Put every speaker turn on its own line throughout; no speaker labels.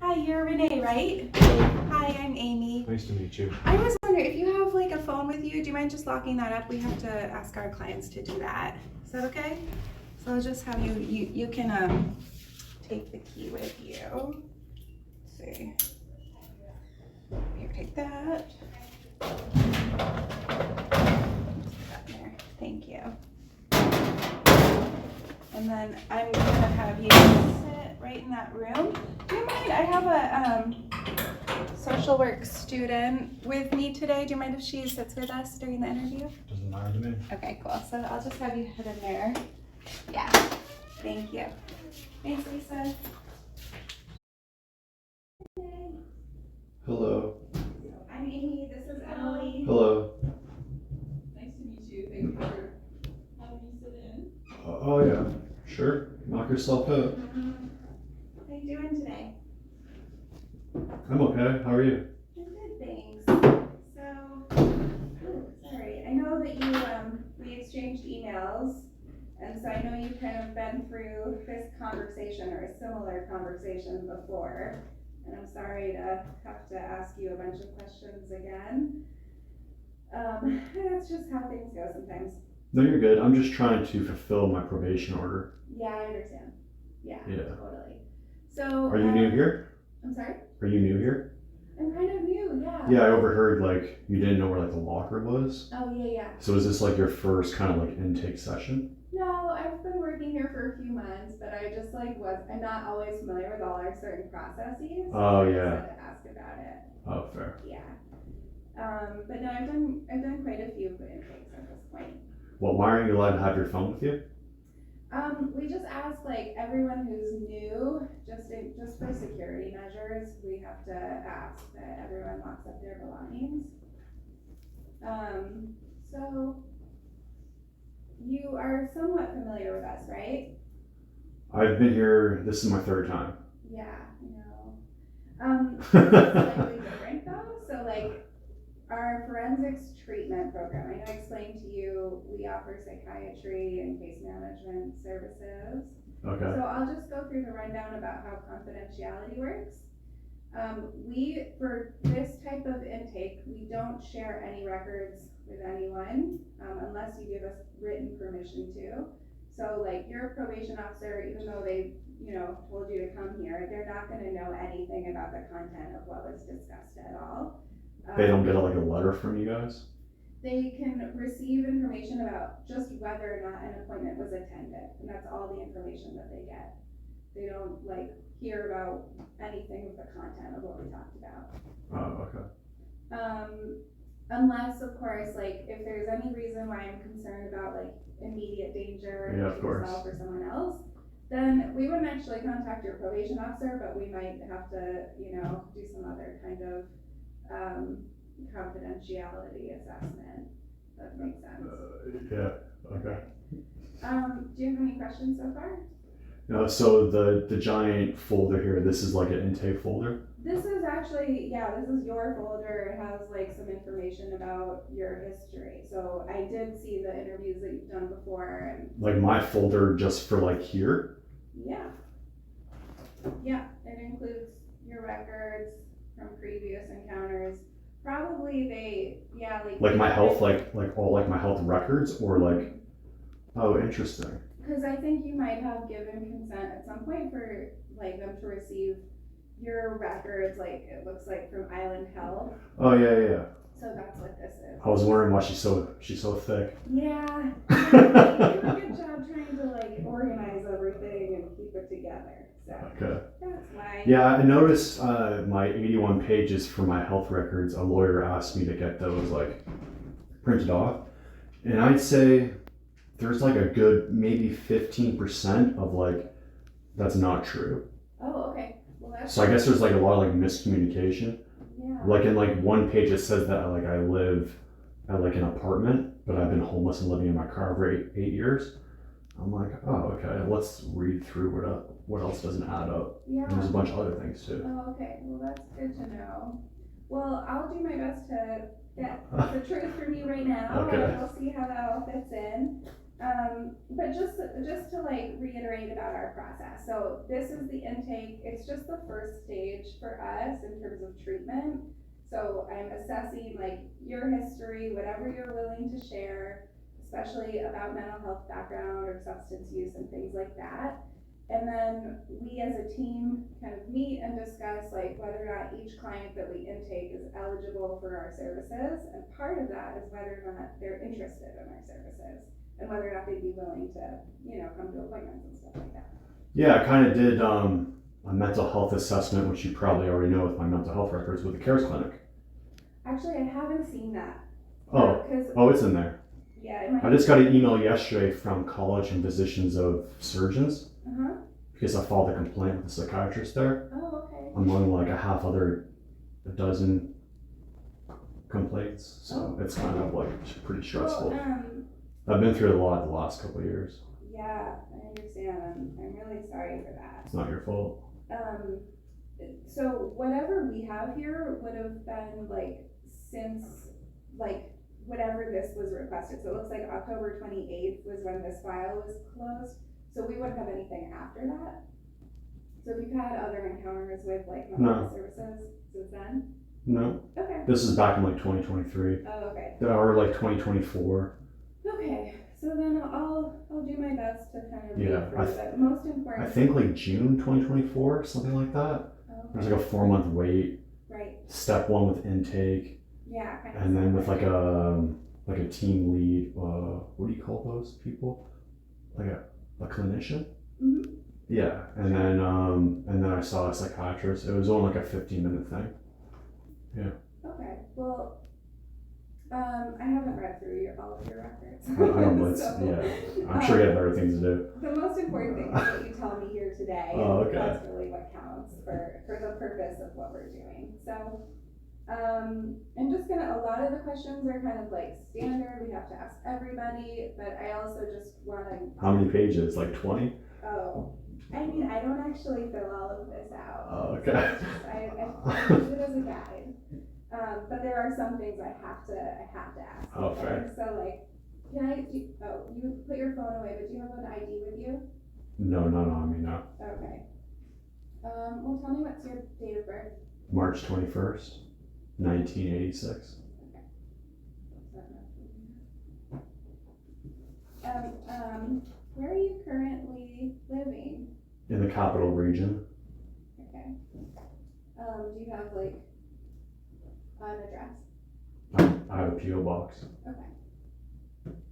Hi, you're Renee, right?
Hello.
Hi, I'm Amy.
Nice to meet you.
I was wondering if you have like a phone with you, do you mind just locking that up? We have to ask our clients to do that. Is that okay? So I'll just have you can take the key with you. Let's see. Here, take that. Just put that in there. Thank you. And then I'm gonna have you sit right in that room. Do you mind? I have a social work student with me today. Do you mind if she sits with us during the interview?
Doesn't matter to me.
Okay, cool. So I'll just have you head in there. Yeah. Thank you. Thanks, Lisa.
Hello.
I'm Amy. This is Emily.
Hello.
Nice to meet you. Thank you for having me sit in.
Oh yeah. Sure. Knock yourself out.
How you doing today?
I'm okay. How are you?
I'm good, thanks. So, sorry. I know that we exchanged emails, and so I know you've kind of been through this conversation or a similar conversation before, and I'm sorry to have to ask you a bunch of questions again. That's just how things go sometimes.
No, you're good. I'm just trying to fulfill my probation order.
Yeah, I understand. Yeah,
Yeah.
totally. So,
Are you new here?
I'm sorry?
Are you new here?
I'm kind of new, yeah.
Yeah, I overheard like you didn't know where like the locker was.
Oh, yeah.
So is this like your first kind of like intake session?
No, I've been working here for a few months, but I just I'm not always familiar with all our certain processes.
Oh,
So I
yeah.
just had to ask about it.
Oh, fair.
Yeah. But no, I've done quite a few intakes at this point.
Well, why aren't you allowed to have your phone with you?
We just ask like everyone who's new, just for security measures, we have to ask that everyone locks up their belongings. So you are somewhat familiar with us, right?
I've been here. This is my third time.
Yeah, I know. It's slightly different though. So like our forensics treatment program, I know I explained to you, we offer psychiatry and case management services.
Okay.
So I'll just go through the rundown about how confidentiality works. For this type of intake, we don't share any records with anyone unless you give us written permission to. So like your probation officer, even though they, told you to come here, they're not gonna know anything about the content of what was discussed at all.
They don't get like a letter from you guys?
They can receive information about just whether or not an appointment was attended, and that's all the information that they get. They don't hear about anything with the content of what we talked about.
Oh, okay.
Unless, of course, if there's any reason why I'm concerned about immediate danger
Yeah, of
to
course.
yourself or someone else, then we wouldn't actually contact your probation officer, but we might have to, do some other kind of confidentiality assessment. That makes sense.
Yeah, okay.
Do you have any questions so far?
No, so the giant folder here, this is like an intake folder?
This is actually, this is your folder. It has some information about your history. So I did see the interviews that you've done before. And
Like my folder just for here?
Yeah, it includes your records from previous encounters. Probably
Like my health, like all my health records or oh, interesting.
Because I think you might have given consent at some point for them to receive your records, it looks like from Island Health.
Oh yeah.
So that's what this is.
I was wondering why she's so thick.
Yeah. You do a good job trying to organize everything and keep it together. So
Okay.
that's why.
Yeah, I noticed my 81 pages for my health records, a lawyer asked me to get those printed off. And I'd say there's a good maybe 15% of that's not true.
Oh, okay. Well, that's.
So I guess there's a lot of miscommunication.
Yeah.
In one page it says that I live at an apartment, but I've been homeless and living in my car for eight years. I'm like, oh, okay, let's read through what else doesn't add up.
Yeah.
And there's a bunch of other things too.
Oh, okay. Well, that's good to know. Well, I'll do my best to get the truth from you right now.
Okay.
And we'll see how that all fits in. But just to like reiterate about our process. So this is the intake. It's just the first stage for us in terms of treatment. So I'm assessing like your history, whatever you're willing to share, especially about mental health background or substance use and things like that. And then we as a team kind of meet and discuss like whether or not each client that we intake is eligible for our services. And part of that is whether or not they're interested in our services and whether or not they'd be willing to, come to appointments and stuff like that.
Yeah, I kind of did a mental health assessment, which you probably already know with my mental health records with the CARES clinic.
Actually, I haven't seen that.
Oh, it's in there.
Yeah,
I just got an email yesterday from College and Physicians of Surgeons because I filed a complaint with the psychiatrist there.
Oh, okay.
Among like a dozen complaints, so it's kind of like pretty stressful.
Well,
I've been through a lot the last couple of years.
Yeah, I understand. I'm really sorry for that.
It's not your fault.
So whatever we have here would have been like since like whatever this was requested. So it looks like October 28th was when this file was closed. So we wouldn't have anything after that. So if you've had other encounters with like mental health services since then?
No.
Okay.
This is back in like 2023.
Oh, okay.
Or like 2024.
Okay. So then I'll do my best to kind of
Yeah,
read through it. Most important.
I think like June 2024, something like that.
Okay.
There's like a 4-month wait.
Right.
Step 1 with intake.
Yeah. Kind of
And then with like a team lead. What do you call those people? Like a clinician.
Mm-hmm.
Yeah, and then I saw a psychiatrist. It was only like a 15-minute thing. Yeah.
Okay. Well, I haven't read through all of your records.
I don't know.
So,
yeah, I'm sure you have better things to do.
The most important thing is what you tell me here today.
Oh, okay.
That's really what counts for the purpose of what we're doing. So, I'm just a lot of the questions are kind of like standard. We have to ask everybody, but I also just want to.
How many pages? Like 20?
Oh, I mean, I don't actually fill all of this out.
Oh, okay.
I use it as a guide. But there are some things I have to ask.
Oh, fair.
So like, you put your phone away, but do you have an ID with you?
No, not on me, no.
Okay. Well, tell me what's your date of birth?
March 21st, 1986.
Where are you currently living?
In the capital region.
Okay. Do you have like an address?
I have a P.O. box.
Okay.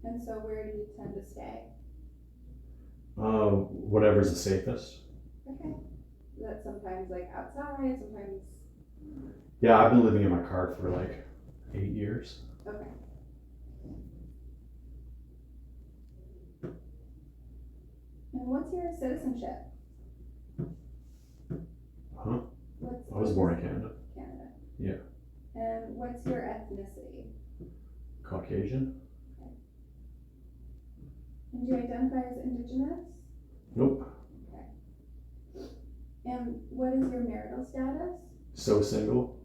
And so where do you tend to stay?
Whatever's the safest.
Okay. Is that sometimes like outside, sometimes?
Yeah, I've been living in my car for like 8 years.
Okay. And what's your citizenship?
Huh? I was born in Canada.
Canada.
Yeah.
And what's your ethnicity?
Caucasian?
And do you identify as Indigenous?
Nope.
Okay. And what is your marital status?
So single?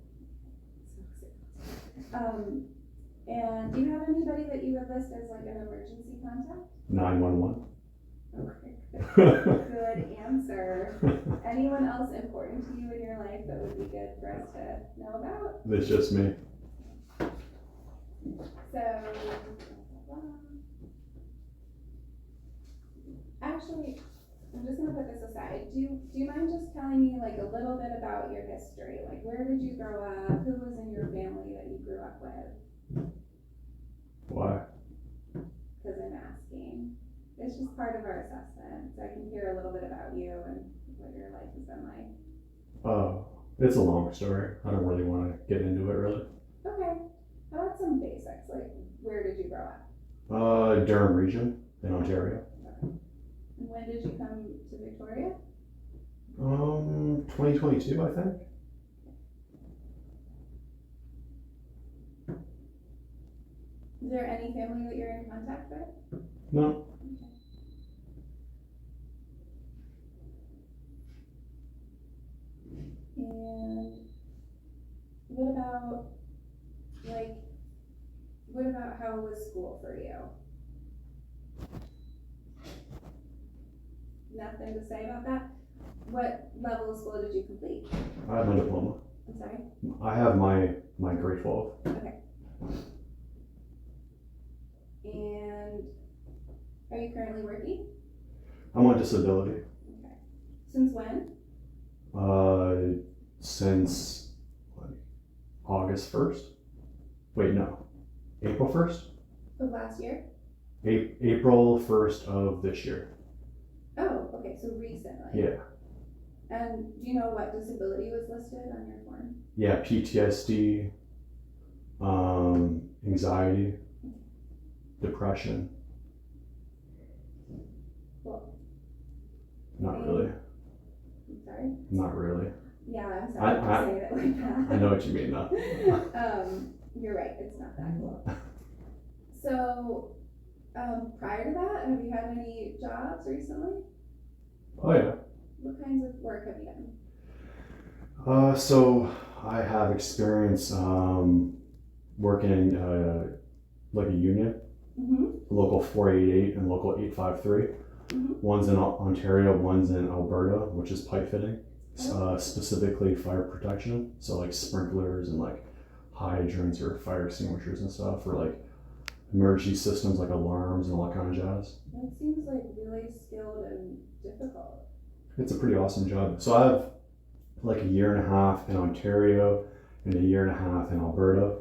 And do you have anybody that you would list as like an emergency contact?
911.
Okay. Good answer. Anyone else important to you in your life that would be good for us to know about?
It's just me.
So, actually, I'm just gonna put this aside. Do you mind just telling me like a little bit about your history? Like, where did you grow up? Who was in your family that you grew up with?
Why?
Because I'm asking. It's just part of our assessment, so I can hear a little bit about you and what your life has been like.
Oh, it's a long story. I don't really want to get into it, really.
Okay. How about some basics? Like, where did you grow up?
Durham region in Ontario.
And when did you come to Victoria?
2022, I think.
Is there any family that you're in contact with?
No.
And what about how was school for you? nothing to say about that. What level of school did you complete?
I have my diploma.
I'm sorry?
I have my grade 12.
Okay. And are you currently working?
I'm on disability.
Okay. Since when?
Since like August 1st. Wait, no. April 1st?
Of last year?
April 1st of this year.
Oh, okay, so recently.
Yeah.
And do you know what disability was listed on your form?
Yeah, PTSD, anxiety, depression.
Cool.
Not really.
I'm sorry?
Not really.
Yeah, I'm sorry for saying it like that.
I know what you mean though.
You're right, it's not that cool. So, prior to that, have you had any jobs recently?
Oh yeah.
What kinds of work have you done?
So I have experience working in like a union,
Mm-hmm.
local 488 and local 853.
Mhm.
One's in Ontario, one's in Alberta, which is pipe fitting, specifically fire protection. So like sprinklers and like hydrants or fire extinguishers and stuff for like emergency systems like alarms and all that kind of jazz.
That seems like really skilled and difficult.
It's a pretty awesome job. So I have like a year and a half in Ontario and a year and a half in Alberta.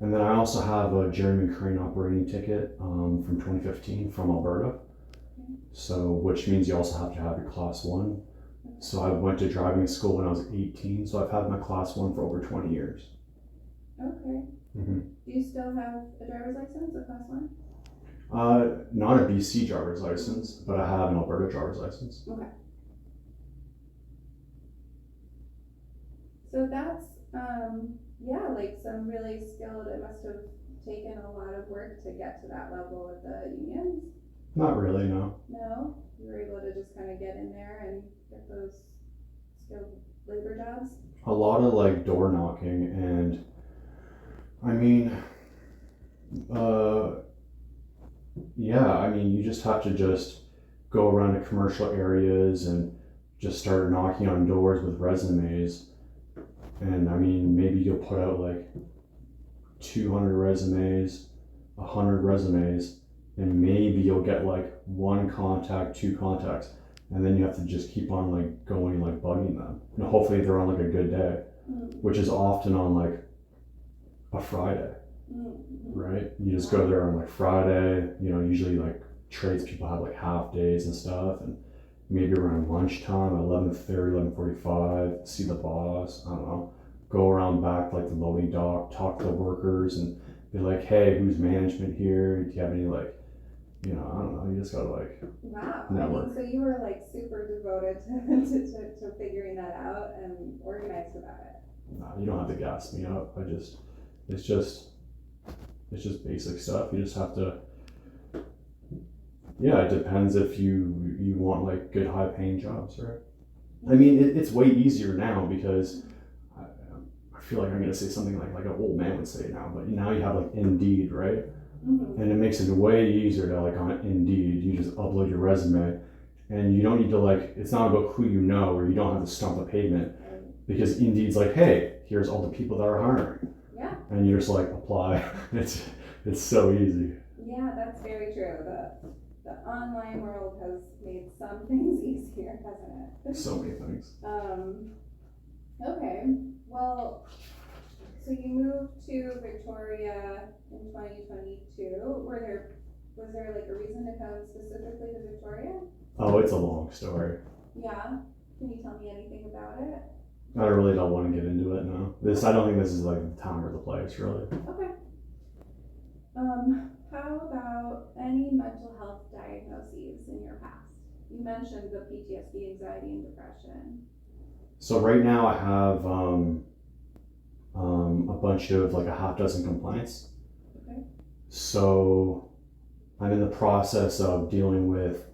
And then I also have a journeyman crane operating ticket from 2015 from Alberta. So, which means you also have to have your class 1. So I went to driving school when I was 18. So I've had my class 1 for over 20 years.
Okay.
Mm-hmm.
Do you still have a driver's license, a class 1?
Not a BC driver's license, but I have an Alberta driver's license.
Okay. So that's, yeah, like some really skilled, it must have taken a lot of work to get to that level with the unions?
Not really, no.
No? You were able to just kind of get in there and get those skilled labor jobs?
A lot of like door knocking and I mean, yeah, I mean, you just have to just go around to commercial areas and just start knocking on doors with resumes. And I mean, maybe you'll put out like 200 resumes, 100 resumes, and maybe you'll get like 1 contact, 2 contacts. And then you have to just keep on like going, like bugging them. And hopefully they're on like a good day, which is often on like a Friday, right? You just go there on like Friday, you know, usually like tradespeople have like half days and stuff. And maybe around lunchtime, 11:30, 11:45, see the boss, I don't know, go around back like the loading dock, talk to the workers and be like, hey, who's management here? Do you have any like, you know, I don't know, you just gotta like
Wow.
network.
I mean, so you were like super devoted to figuring that out and organized about it.
Nah, you don't have to gas me up. It's just basic stuff. You just have to, yeah, it depends if you want like good high paying jobs, right? I mean, it's way easier now because I feel like I'm gonna say something like an old man would say now, but now you have like Indeed, right?
Mm-hmm.
And it makes it way easier to like on Indeed, you just upload your resume and you don't need to like, it's not about who you know or you don't have to stomp the pavement because Indeed's like, hey, here's all the people that are hiring.
Yeah.
And you just like apply. It's so easy.
Yeah, that's very true. The online world has made some things easier, hasn't it?
So many things.
Okay. Well, so you moved to Victoria in 2022. Was there like a reason to come specifically to Victoria?
Oh, it's a long story.
Yeah. Can you tell me anything about it?
I really don't want to get into it now. I don't think this is like the time or the place, really.
Okay. How about any mental health diagnoses in your past? You mentioned the PTSD, anxiety, and depression.
So right now I have a bunch of like a half dozen complaints.
Okay.
So I'm in the process of dealing with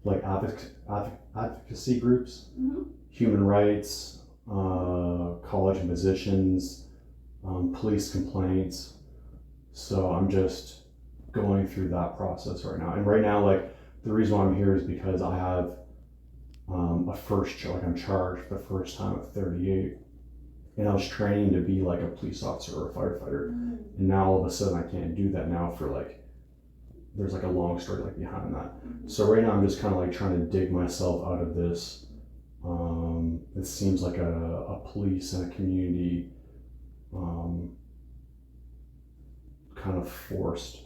like advocacy groups,
Mm-hmm.
human rights, college and positions, police complaints. So I'm just going through that process right now. And right now, like the reason why I'm here is because I have I'm charged for the first time at 38, and I was training to be like a police officer or a firefighter, and now all of a sudden I can't do that now for like, there's like a long story like behind that. So right now I'm just kind of like trying to dig myself out of this. It seems like a police and a community kind of forced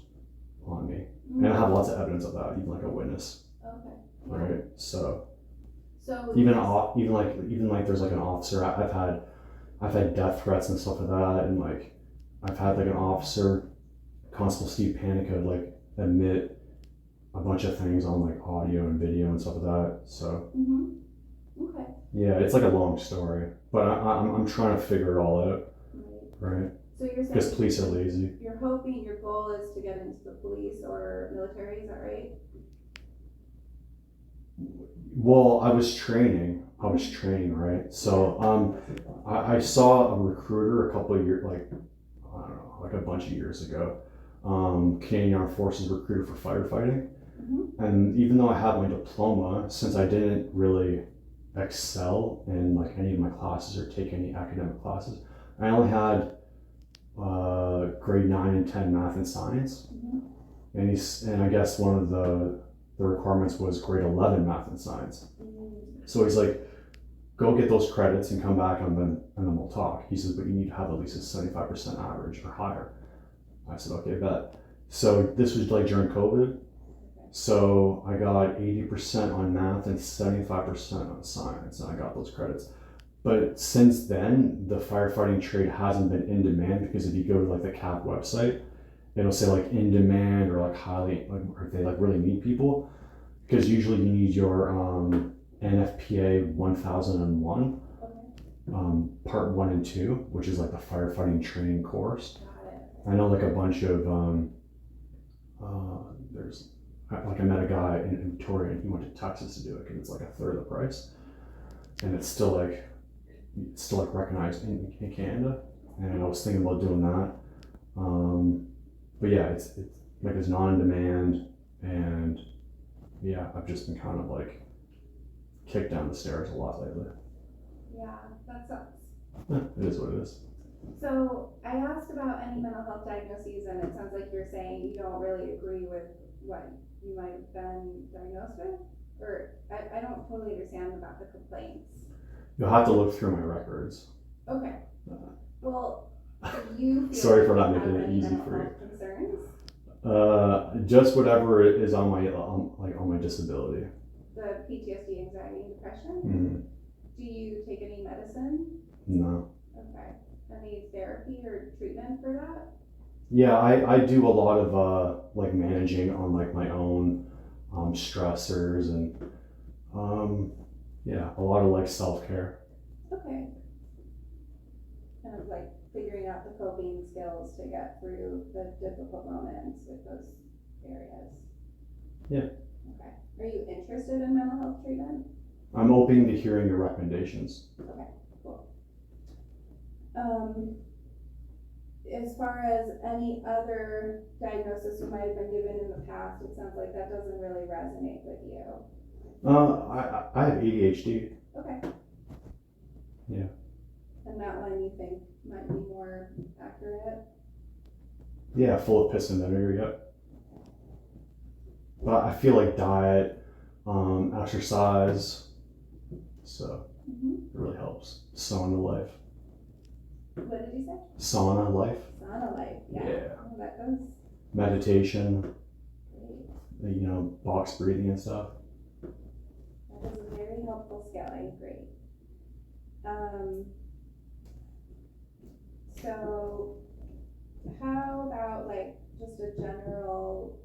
on me. And I have lots of evidence of that, even like a witness.
Okay.
Right? So
So
even like there's like an officer, I've had death threats and stuff like that, and like I've had like an officer, Constable Steve Panica, like admit a bunch of things on like audio and video and stuff like that. So
okay.
yeah, it's like a long story, but I'm trying to figure it all out, right?
So you're saying
Because police are lazy.
you're hoping your goal is to get into the police or military, is that right?
Well, I was training, right? So I saw a recruiter a couple of years, like I don't know, like a bunch of years ago. Canadian Armed Forces recruiter for firefighting, and even though I had my diploma, since I didn't really excel in like any of my classes or take any academic classes, I only had grade 9 and 10 math and science, and I guess one of the requirements was grade 11 math and science. So he's like, go get those credits and come back and then we'll talk. He says, but you need to have at least a 75% average or higher. I said, okay, bet. So this was like during COVID. So I got 80% on math and 75% on science, and I got those credits. But since then, the firefighting trade hasn't been in demand, because if you go to like the CAP website, it'll say like in demand or like highly, like, or if they like really need people, because usually you need your NFPA 1001, part 1 and 2, which is like the firefighting training course. I know like a bunch of there's like I met a guy in Victoria, and he went to Texas to do it because it's like a third of the price, and it's still like recognized in Canada. And I was thinking about doing that. But yeah, it's like it's not in demand, and yeah, I've just been kind of like kicked down the stairs a lot lately.
Yeah, that sucks.
It is what it is.
So I asked about any mental health diagnoses, and it sounds like you're saying you don't really agree with what you might have been diagnosed with, or I don't totally understand about the complaints.
You'll have to look through my records.
Okay. Well, do you feel
Sorry for
like
not
you
making
have
it
any
easy
mental
for you.
health concerns?
Just whatever is on my disability.
The PTSD, anxiety, and depression?
Mm-hmm.
Do you take any medicine?
No.
Okay. Any therapy or treatment for that?
Yeah, I do a lot of like managing on like my own stressors, and yeah, a lot of like self-care.
Okay. Kind of like figuring out the coping skills to get through the difficult moments with those areas.
Yeah.
Okay. Are you interested in mental health treatment?
I'm open to hearing your recommendations.
Okay, cool. As far as any other diagnosis you might have been given in the past, it sounds like that doesn't really resonate with you.
I have ADHD.
Okay.
Yeah.
And that one you think might be more accurate?
Yeah, full of piss and vinegar, yep. But I feel like diet, exercise, so it really helps. Sauna life.
What did you say?
Sauna life.
Sauna life, yeah. Oh, that does.
Meditation,
Great.
you know, box breathing and stuff.
That is a very helpful skill, I agree. So how about like just a general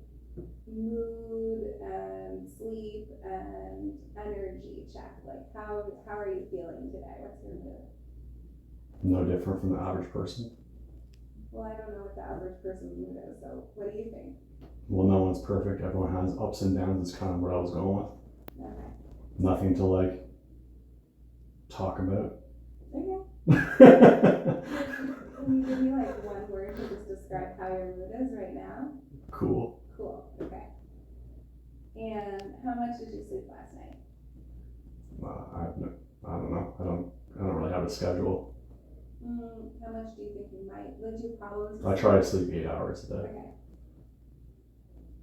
mood and sleep and energy check? Like how are you feeling today? What's your mood?
No different from the average person.
Well, I don't know what the average person's mood is, so what do you think?
Well, no one's perfect. Everyone has ups and downs. It's kind of what I was going with.
Okay.
Nothing to like talk about.
Okay. Can you give me like one word to just describe how your mood is right now?
Cool.
Cool, okay. And how much did you sleep last night?
I don't know. I don't really have a schedule.
How much do you think you might? Did you have problems?
I try to sleep 8 hours a day.
Okay.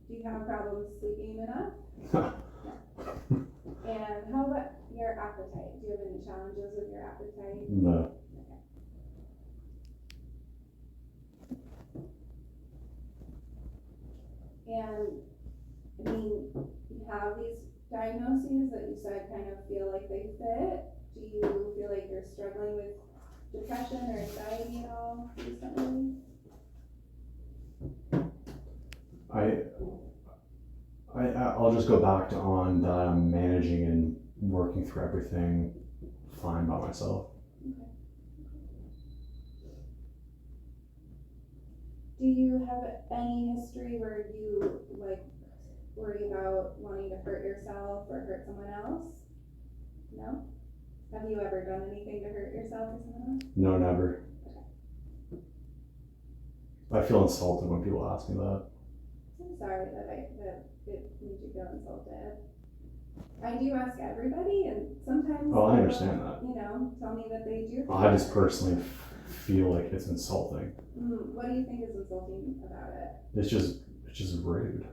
Do you have problems sleeping enough?
No.
And how about your appetite? Do you have any challenges with your appetite?
No.
And, I mean, you have these diagnoses that you said kind of feel like they fit. Do you feel like you're struggling with depression or anxiety at all recently?
I'll just go back to on that I'm managing and working through everything fine by myself.
Okay. Do you have any history where you like worry about wanting to hurt yourself or hurt someone else? No? Have you ever done anything to hurt yourself or someone else?
No, never. I feel insulted when people ask me that.
I'm sorry that it made you feel insulted. I do ask everybody, and sometimes
Oh, I
people,
understand that.
you know, tell me that they do.
I just personally feel like it's insulting.
What do you think is insulting about it?
It's just rude.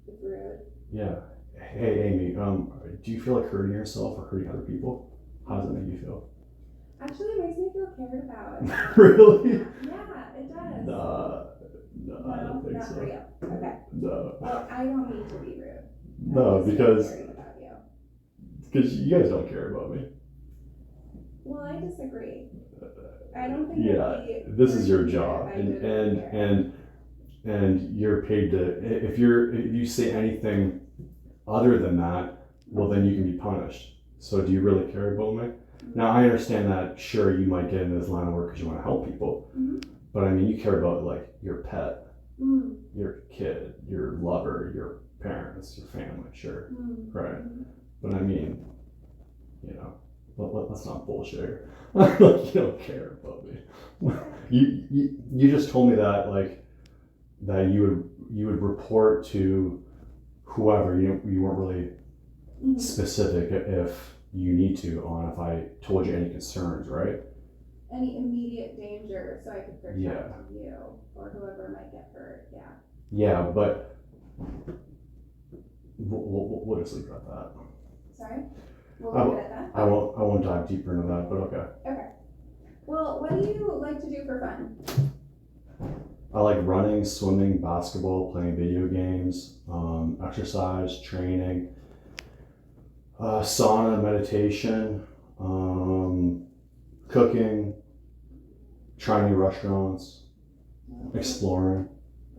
It's rude.
Yeah. Hey, Amy, do you feel like hurting yourself or hurting other people? How does it make you feel?
Actually, it makes me feel cared about.
Really?
Yeah, it does.
No, I don't think
not
so.
for you. Okay.
No.
Well, I don't mean to be rude.
No,
I'm just
because
caring about you.
you guys don't care about me.
Well, I disagree. I don't think.
Yeah, this is your job,
I didn't
and you're paid to. If you say anything other than that, well, then you can be punished. So, do you really care about me? Now, I understand that. Sure, you might get into this line of work because you want to help people, but I mean, you care about like your pet, your kid, your lover, your parents, your family. Sure, right? But I mean, you know, let's not bullshit here. Like, you don't care about me. You just told me that like that you would report to whoever. You weren't really specific if you need to on if I told you any concerns, right?
Any immediate danger, so I could protect
Yeah.
you or whoever might get hurt. Yeah.
Yeah, but we'll just leave it at that.
Sorry. We'll leave it at that.
I won't dive deeper into that, but okay.
Okay. Well, what do you like to do for fun?
I like running, swimming, basketball, playing video games, exercise, training, sauna, meditation, cooking, trying new restaurants, exploring,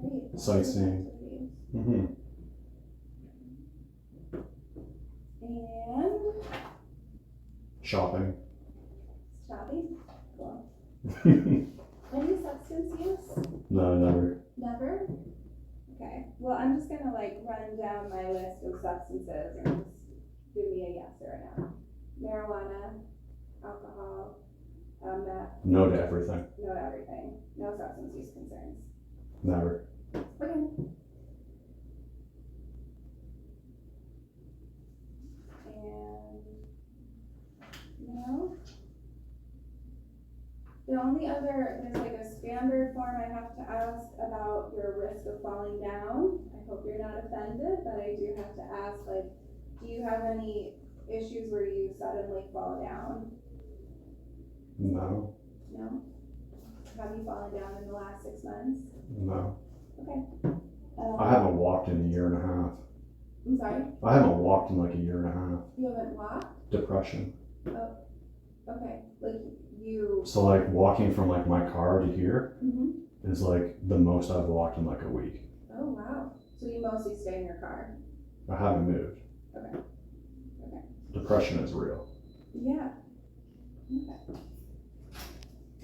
Great.
sightseeing. Mm-hmm.
And
Shopping.
shopping. Cool. Any substance use?
No, never.
Never? Okay. Well, I'm just gonna like run down my list of substances and just give me a yes or a no. Marijuana, alcohol, meth.
No to everything.
No to everything. No substance use concerns.
Never.
Okay. And no. The only other, there's like a standard form I have to ask about your risk of falling down. I hope you're not offended, but I do have to ask, like, do you have any issues where you suddenly fall down?
No.
No? Have you fallen down in the last 6 months?
No.
Okay.
I haven't walked in a year and a half.
I'm sorry?
I haven't walked in like a year and a half.
You haven't walked?
Depression.
Oh, okay. Like you.
So like walking from like my car to here
Mm-hmm.
is like the most I've walked in like a week.
Oh, wow. So you mostly stay in your car?
I haven't moved.
Okay. Okay.
Depression is real.
Yeah. Okay.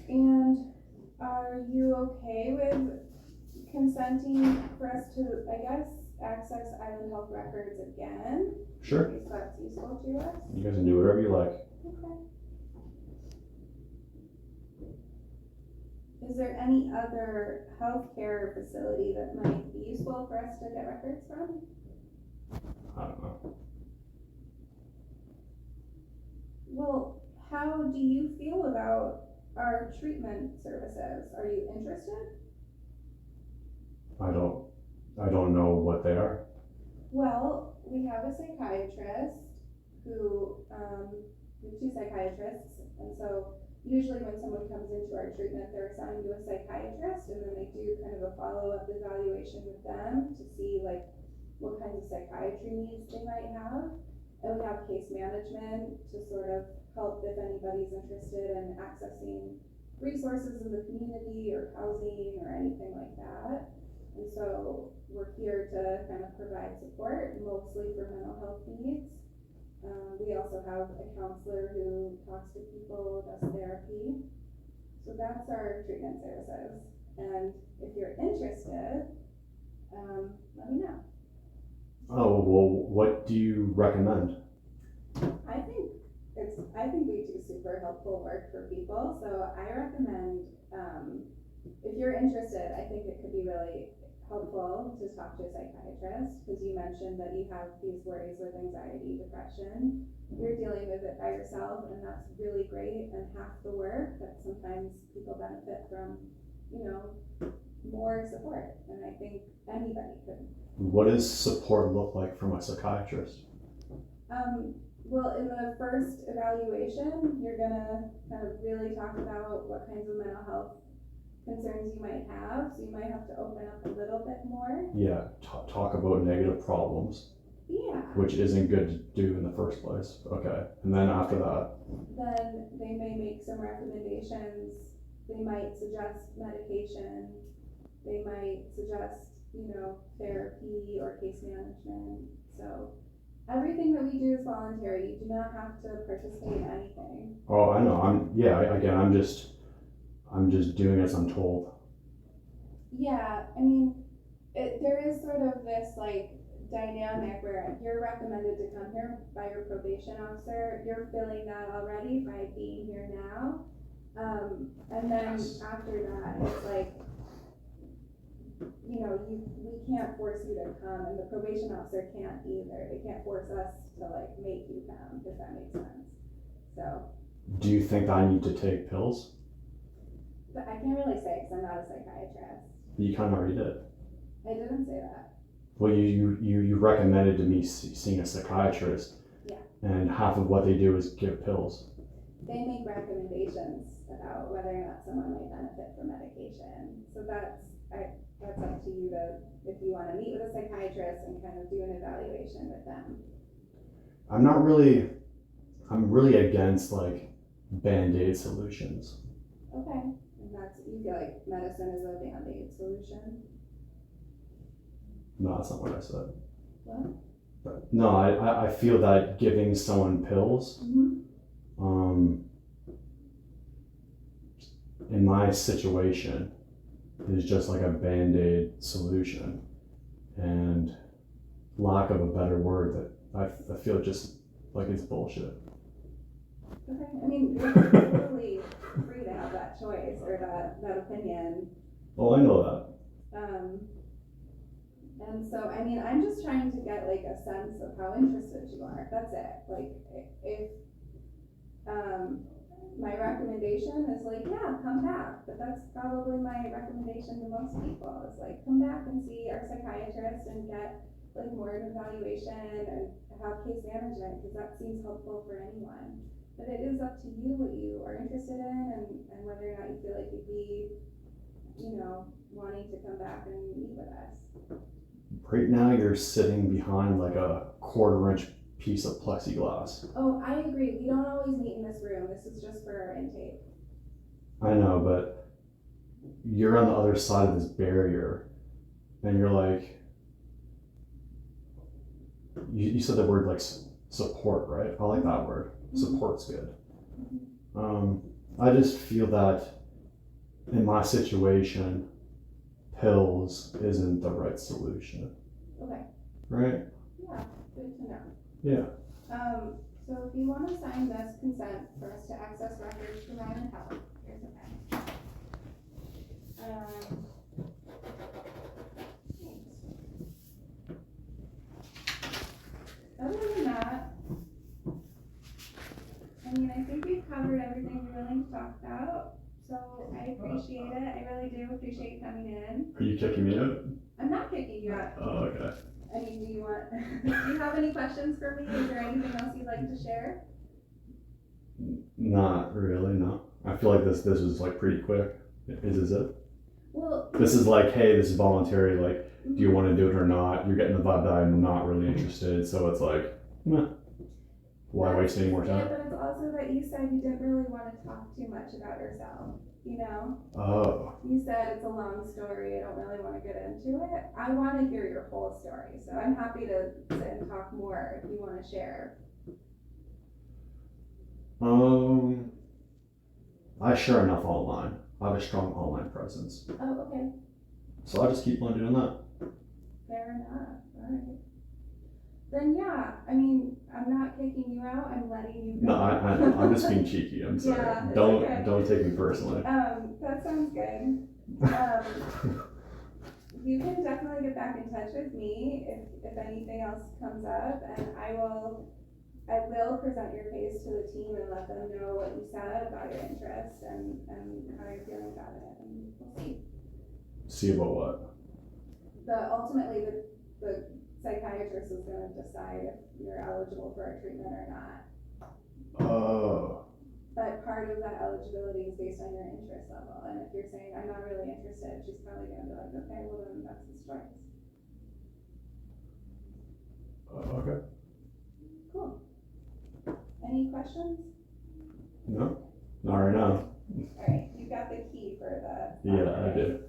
And are you okay with consenting for us to, I guess, access Island Health records again?
Sure.
If that's useful to us?
You guys can do whatever you like.
Okay. Is there any other healthcare facility that might be useful for us to get records from?
I don't know.
Well, how do you feel about our treatment services? Are you interested?
I don't know what they are.
Well, we have a psychiatrist who, we have two psychiatrists, and so usually when someone comes into our treatment, they're assigned to a psychiatrist, and then they do kind of a follow-up evaluation with them to see like what kinds of psychiatry needs they might have. And we have case management to sort of help if anybody's interested in accessing resources in the community or housing or anything like that. And so we're here to kind of provide support, mostly for mental health needs. We also have a counselor who talks to people, does therapy. So that's our treatment services. And if you're interested, let me know.
Oh, well, what do you recommend?
I think we do super helpful work for people. So I recommend, if you're interested, I think it could be really helpful to talk to a psychiatrist, because you mentioned that you have these worries with anxiety, depression. You're dealing with it by yourself, and that's really great and half the work. That sometimes people benefit from, more support, and I think anybody could.
What does support look like from a psychiatrist?
Well, in the first evaluation, you're gonna kind of really talk about what kinds of mental health concerns you might have, so you might have to open up a little bit more.
Yeah, talk about negative problems.
Yeah.
Which isn't good to do in the first place. Okay, and then after that?
Then they may make some recommendations. They might suggest medication. They might suggest, therapy or case management. So everything that we do is voluntary. You do not have to participate in anything.
Oh, I know. I'm just doing as I'm told.
Yeah, I mean, there is sort of this like dynamic where you're recommended to come here by your probation officer. You're feeling that already by being here now. And then after that, it's like, we can't force you to come, and the probation officer can't either. They can't force us to like make you come, if that makes sense. So.
Do you think I need to take pills?
But I can't really say because I'm not a psychiatrist.
You kind of already did.
I didn't say that.
Well, you recommended to me seeing a psychiatrist.
Yeah.
And half of what they do is give pills.
They make recommendations about whether or not someone might benefit from medication. So that's up to you if you want to meet with a psychiatrist and kind of do an evaluation with them.
I'm really against like Band-Aid solutions.
Okay. And you feel like medicine is a Band-Aid solution?
No, that's not what I said.
What?
But no, I feel that giving someone pills, in my situation, is just like a Band-Aid solution. And lack of a better word, that I feel just like it's bullshit.
Okay. I mean, you're totally free to have that choice or that opinion.
Well, I know that.
And so, I mean, I'm just trying to get like a sense of how interested you are. That's it. Like, if my recommendation is like, yeah, come back. But that's probably my recommendation to most people is like, come back and see our psychiatrist and get like more of an evaluation and have case management, because that seems helpful for anyone. But it is up to you what you are interested in and whether or not you feel like you'd be, wanting to come back and meet with us.
Right now you're sitting behind like a 1/4-inch piece of plexiglass.
Oh, I agree. We don't always meet in this room. This is just for our intake.
I know, but you're on the other side of this barrier and you're like, you said the word like support, right? I like that word. Support's good. I just feel that in my situation, pills isn't the right solution.
Okay.
Right?
Yeah, good to know.
Yeah.
So if you want to sign this consent for us to access records for Ryan Health, here's a pen. Thanks. talk about, so I appreciate it. I really do appreciate you coming in.
Are you kicking me out?
I'm not kicking you out.
Oh, okay.
I mean, do you have any questions for me? Is there anything else you'd like to share?
Not really, no. I feel like this was like pretty quick. Is it?
Well,
This is like, hey, this is voluntary, like, do you want to do it or not? You're getting the vibe that I'm not really interested, so it's like, meh. Why waste any more
yeah,
time?
but it's also that you said you didn't really want to talk too much about yourself, you know?
Oh,
You said it's a long story, I don't really want to get into it. I want to hear your whole story, so I'm happy to sit and talk more if you want to share.
I share enough online. I have a strong online presence,
Oh, okay,
so I'll just keep on doing that.
fair enough, alright. Then yeah, I mean, I'm not kicking you out, I'm letting you
No,
go.
I'm just being cheeky. I'm sorry.
Yeah, it's
don't
okay.
don't take me personally.
That sounds good. You can definitely get back in touch with me if anything else comes up, and I will present your case to the team and let them know what you said about your interest and how you're feeling about it, and we'll see.
See about what?
Ultimately, the psychiatrist is gonna decide if you're eligible for a treatment or not.
Oh.
But part of that eligibility is based on your interest level, and if you're saying, I'm not really interested, she's probably gonna be like, okay, well then that's his choice.
Okay.
Cool. Any questions?
No. Not right now.
Alright, you got the key for the.
Yeah, I
right?
did.